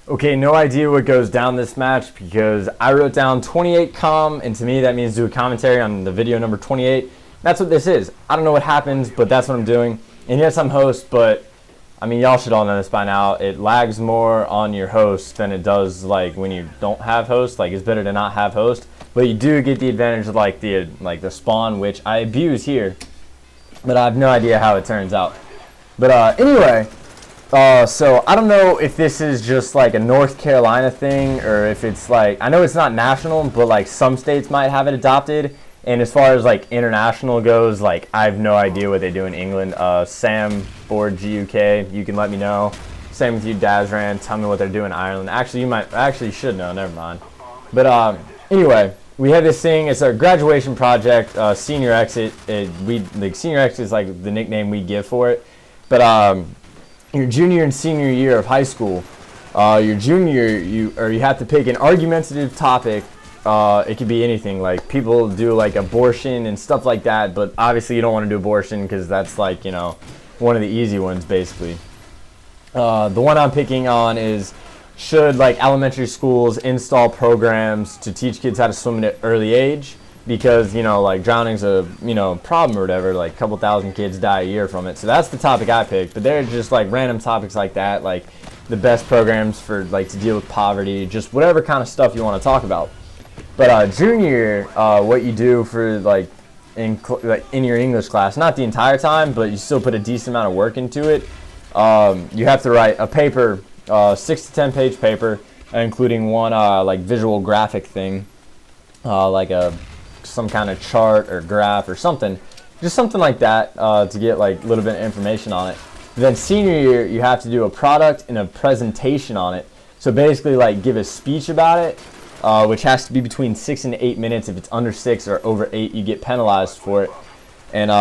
Okay, no idea what goes down this match because I wrote down 28 com, and to me that means do a commentary on the video number 28. That's what this is. I don't know what happens, but that's what I'm doing. And yes, I'm host, but I mean, y'all should all know this by now. It lags more on your host than it does like when you don't have host. Like, it's better to not have host, but you do get the advantage of like the spawn, which I abuse here, but I have no idea how it turns out. But anyway. So I don't know if this is just like a North Carolina thing or if it's like, I know it's not national, but like some states might have it adopted. And as far as like international goes, like I have no idea what they do in England. Sam Board GUK, you can let me know. Same with you, Dazran. Tell me what they're doing in Ireland. Actually, you should know. Never mind. But anyway, we have this thing. It's our graduation project, senior exit. Senior exit is like the nickname we give for it. But your junior and senior year of high school, your junior, you have to pick an argumentative topic. It could be anything. Like people do like abortion and stuff like that, but obviously you don't want to do abortion because that's like, you know, one of the easy ones basically. The one I'm picking on is, should like elementary schools install programs to teach kids how to swim at an early age? Because, you know, like drowning's a, you know, problem or whatever. Like a couple thousand kids die a year from it. So that's the topic I picked. But they're just like random topics like that, like the best programs for like to deal with poverty, just whatever kind of stuff you want to talk about. But junior, what you do for like in your English class, not the entire time, but you still put a decent amount of work into it. You have to write a paper, 6 to 10 page paper, including one like visual graphic thing, like some kind of chart or graph or something, just something like that, to get like a little bit of information on it. Then senior year, you have to do a product and a presentation on it. So basically like give a speech about it, which has to be between 6 and 8 minutes. If it's under 6 or over 8, you get penalized for it. And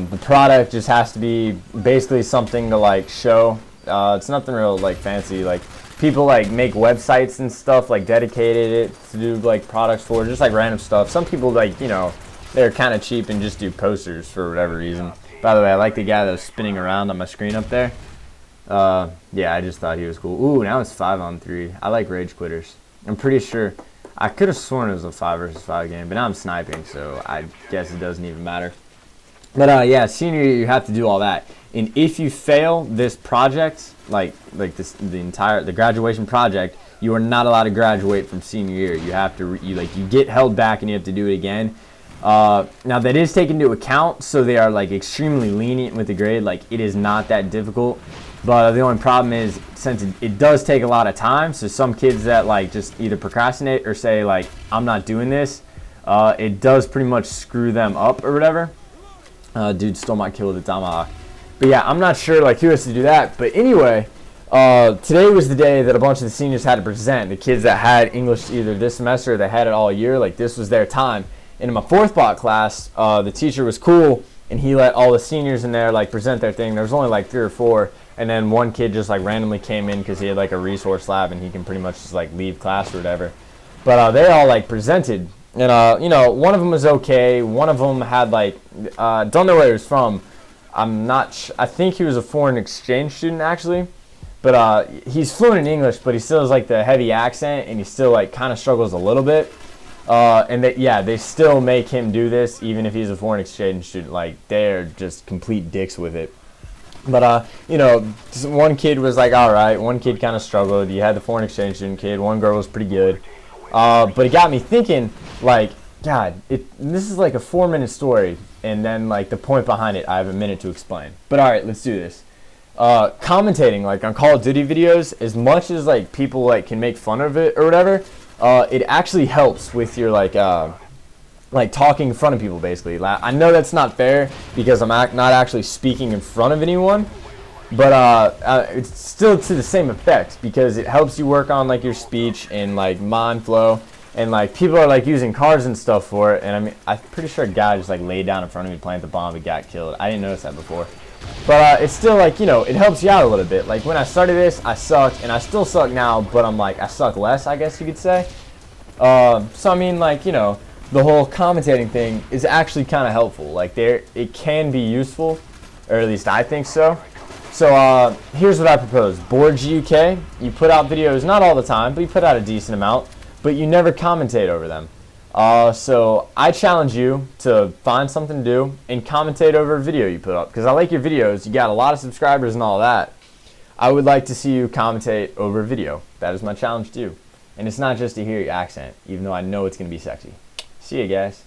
the product just has to be basically something to like show. It's nothing real like fancy. Like people like make websites and stuff, like dedicated it to do like products for, just like random stuff. Some people like, you know, they're kind of cheap and just do posters for whatever reason. By the way, I like the guy that was spinning around on my screen up there. Yeah, I just thought he was cool. Ooh, now it's 5-on-3. I like rage quitters. I'm pretty sure, I could have sworn it was a 5 versus 5 game, but now I'm sniping, so I guess it doesn't even matter. But yeah, senior year you have to do all that. And if you fail this project, like the graduation project, you are not allowed to graduate from senior year. You have to you get held back and you have to do it again. Now that is taken into account, so they are like extremely lenient with the grade. Like it is not that difficult, but the only problem is since it does take a lot of time. So some kids that like just either procrastinate or say like I'm not doing this, it does pretty much screw them up or whatever. Dude stole my kill with a tomahawk. But yeah, I'm not sure like who has to do that. But anyway, today was the day that a bunch of the seniors had to present. The kids that had English either this semester or they had it all year, like this was their time. And in my 4th block class, the teacher was cool and he let all the seniors in there like present their thing. There was only like 3 or 4, and then one kid just like randomly came in because he had like a resource lab and he can pretty much just like leave class or whatever. But they all like presented. And you know, one of them was okay. One of them had like don't know where he was from. I'm not I think he was a foreign exchange student actually, but he's fluent in English, but he still has like the heavy accent and he still like kind of struggles a little bit. And they still make him do this even if he's a foreign exchange student. Like they're just complete dicks with it. But you know, one kid was like all right, one kid kind of struggled. You had the foreign exchange student kid, one girl was pretty good. But it got me thinking, like, God, this is like a 4-minute story, and then like the point behind it, I have a minute to explain. But all right, let's do this. Commentating like on Call of Duty videos, as much as like people like can make fun of it or whatever, it actually helps with your like talking in front of people basically. I know that's not fair because I'm not actually speaking in front of anyone. But it's still to the same effect because it helps you work on like your speech and like mind flow, and like people are like using cars and stuff for it. And I mean, I'm pretty sure a guy just like laid down in front of me, planted the bomb, and got killed. I didn't notice that before, but it's still like, you know, it helps you out a little bit. Like when I started this, I sucked, and I still suck now, but I'm like I suck less, I guess you could say. So I mean, like, you know, the whole commentating thing is actually kind of helpful. Like it can be useful, or at least I think so. So here's what I propose. Board GUK, you put out videos, not all the time, but you put out a decent amount, but you never commentate over them. So I challenge you to find something to do and commentate over a video you put up, because I like your videos. You got a lot of subscribers and all that. I would like to see you commentate over a video. That is my challenge to you. And it's not just to hear your accent, even though I know it's going to be sexy. See you guys.